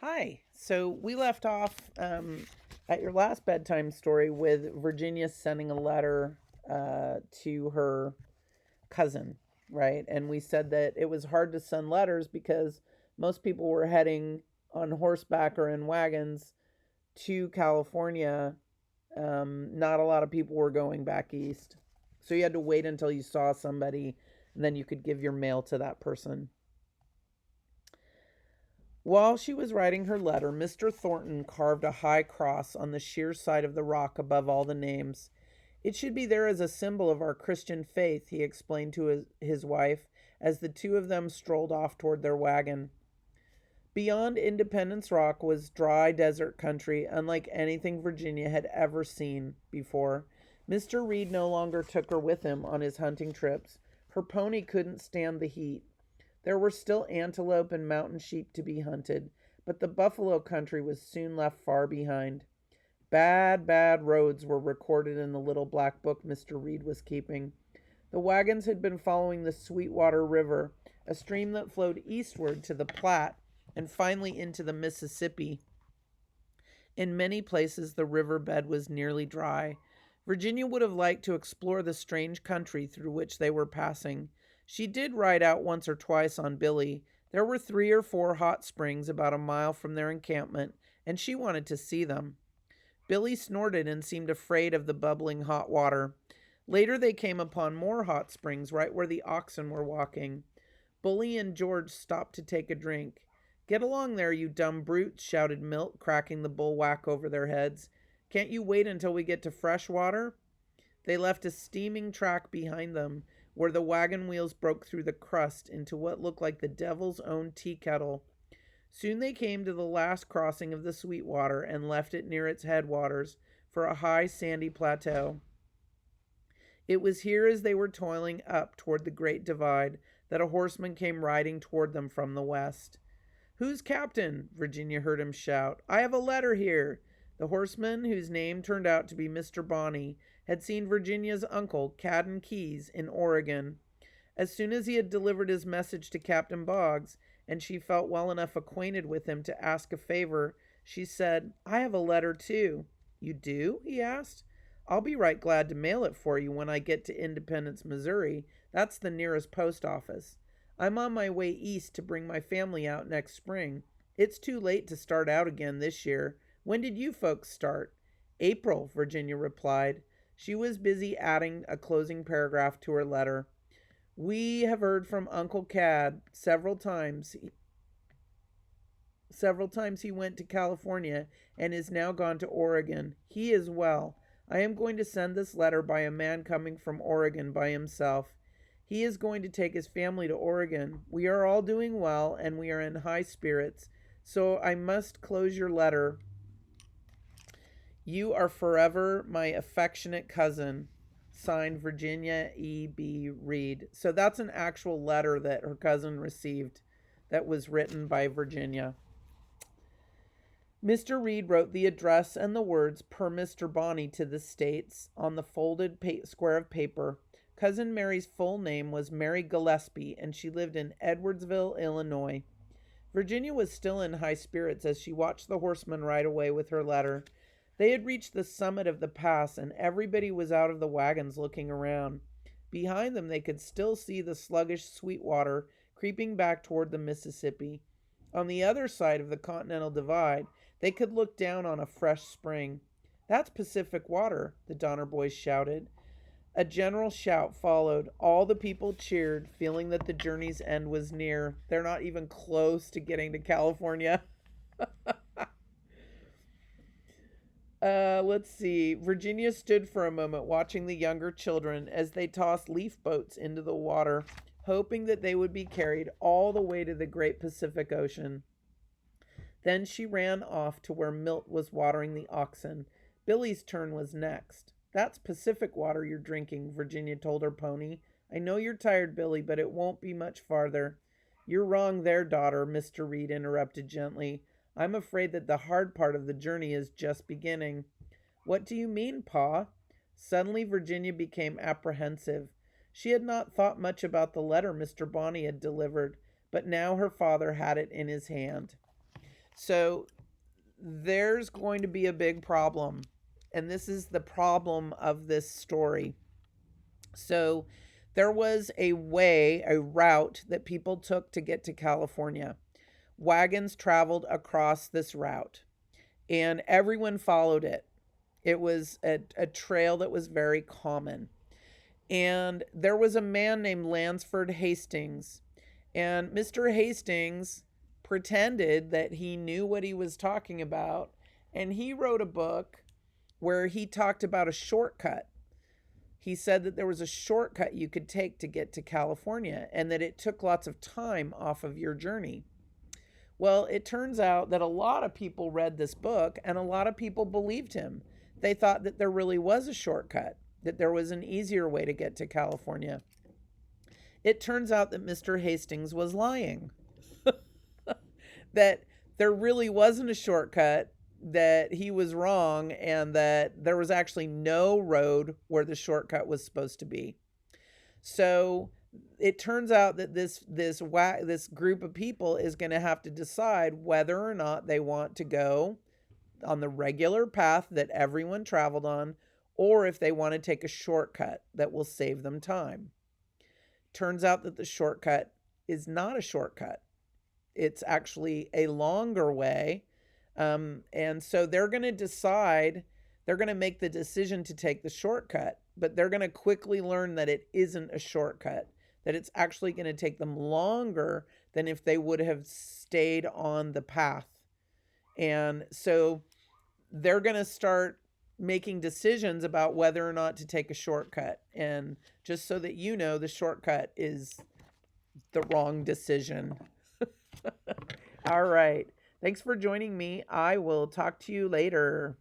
Hi. So we left off at your last bedtime story with Virginia sending a letter to her cousin, right? And we said that it was hard to send letters because most people were heading on horseback or in wagons to California. Not a lot of people were going back east. So you had to wait until you saw somebody and then you could give your mail to that person. While she was writing her letter, Mr. Thornton carved a high cross on the sheer side of the rock above all the names. It should be there as a symbol of our Christian faith, he explained to his wife as the two of them strolled off toward their wagon. Beyond Independence Rock was dry desert country, unlike anything Virginia had ever seen before. Mr. Reed no longer took her with him on his hunting trips. Her pony couldn't stand the heat. There were still antelope and mountain sheep to be hunted, but the buffalo country was soon left far behind. Bad, bad roads were recorded in the little black book Mr. Reed was keeping. The wagons had been following the Sweetwater River, a stream that flowed eastward to the Platte and finally into the Mississippi. In many places, the river bed was nearly dry. Virginia would have liked to explore the strange country through which they were passing. She did ride out once or twice on Billy. There were 3 or 4 hot springs about a mile from their encampment, and she wanted to see them. Billy snorted and seemed afraid of the bubbling hot water. Later they came upon more hot springs right where the oxen were walking. Bully and George stopped to take a drink. "Get along there, you dumb brutes," shouted Milt, cracking the bullwhack over their heads. "Can't you wait until we get to fresh water?" They left a steaming track behind them, where the wagon wheels broke through the crust into what looked like the devil's own tea kettle. Soon they came to the last crossing of the Sweetwater and left it near its headwaters for a high sandy plateau. It was here, as they were toiling up toward the great divide, that a horseman came riding toward them from the west. "Who's captain?" Virginia heard him shout. "I have a letter here." The horseman, whose name turned out to be Mr. Bonney, had seen Virginia's uncle, Cadden Keyes, in Oregon. As soon as he had delivered his message to Captain Boggs, and she felt well enough acquainted with him to ask a favor, she said, "I have a letter too." "You do?" he asked. "I'll be right glad to mail it for you when I get to Independence, Missouri. That's the nearest post office. I'm on my way east to bring my family out next spring. It's too late to start out again this year. When did you folks start?" "April," Virginia replied. She was busy adding a closing paragraph to her letter. "We have heard from Uncle Cad several times. Several times he went to California and is now gone to Oregon. He is well. I am going to send this letter by a man coming from Oregon by himself. He is going to take his family to Oregon. We are all doing well, and we are in high spirits. So I must close your letter. You are forever my affectionate cousin. Signed, Virginia E.B. Reed. So that's an actual letter that her cousin received that was written by Virginia. Mr. Reed wrote the address and the words "per Mr. Bonney" to the States on the folded square of paper. Cousin Mary's full name was Mary Gillespie, and she lived in Edwardsville, Illinois. Virginia was still in high spirits as she watched the horseman ride away with her letter. They had reached the summit of the pass, and everybody was out of the wagons looking around. Behind them they could still see the sluggish Sweetwater creeping back toward the Mississippi. On the other side of the Continental Divide, they could look down on a fresh spring. "That's Pacific water," the Donner boys shouted. A general shout followed. All the people cheered, feeling that the journey's end was near. They're not even close to getting to California. Let's see. Virginia stood for a moment watching the younger children as they tossed leaf boats into the water, hoping that they would be carried all the way to the great Pacific Ocean. Then she ran off to where Milt was watering the oxen. Billy's turn was next. "That's Pacific water you're drinking," Virginia told her pony. "I know you're tired, Billy, but it won't be much farther." "You're wrong there, daughter," Mr. Reed interrupted gently. "I'm afraid that the hard part of the journey is just beginning." "What do you mean, Pa?" Suddenly Virginia became apprehensive. She had not thought much about the letter Mr. Bonney had delivered, but now her father had it in his hand. So there's going to be a big problem. And this is the problem of this story. So there was a route that people took to get to California. Wagons traveled across this route, and everyone followed it. It was a trail that was very common. And there was a man named Lansford Hastings. And Mr. Hastings pretended that he knew what he was talking about. And he wrote a book where he talked about a shortcut. He said that there was a shortcut you could take to get to California and that it took lots of time off of your journey. Well, it turns out that a lot of people read this book and a lot of people believed him. They thought that there really was a shortcut, that there was an easier way to get to California. It turns out that Mr. Hastings was lying, that there really wasn't a shortcut, that he was wrong, and that there was actually no road where the shortcut was supposed to be. So it turns out that this group of people is going to have to decide whether or not they want to go on the regular path that everyone traveled on, or if they want to take a shortcut that will save them time. Turns out that the shortcut is not a shortcut. It's actually a longer way. And so they're going to decide, they're going to make the decision to take the shortcut, but they're going to quickly learn that it isn't a shortcut, that it's actually going to take them longer than if they would have stayed on the path. And so they're going to start making decisions about whether or not to take a shortcut. And just so that you know, the shortcut is the wrong decision. All right. Thanks for joining me. I will talk to you later.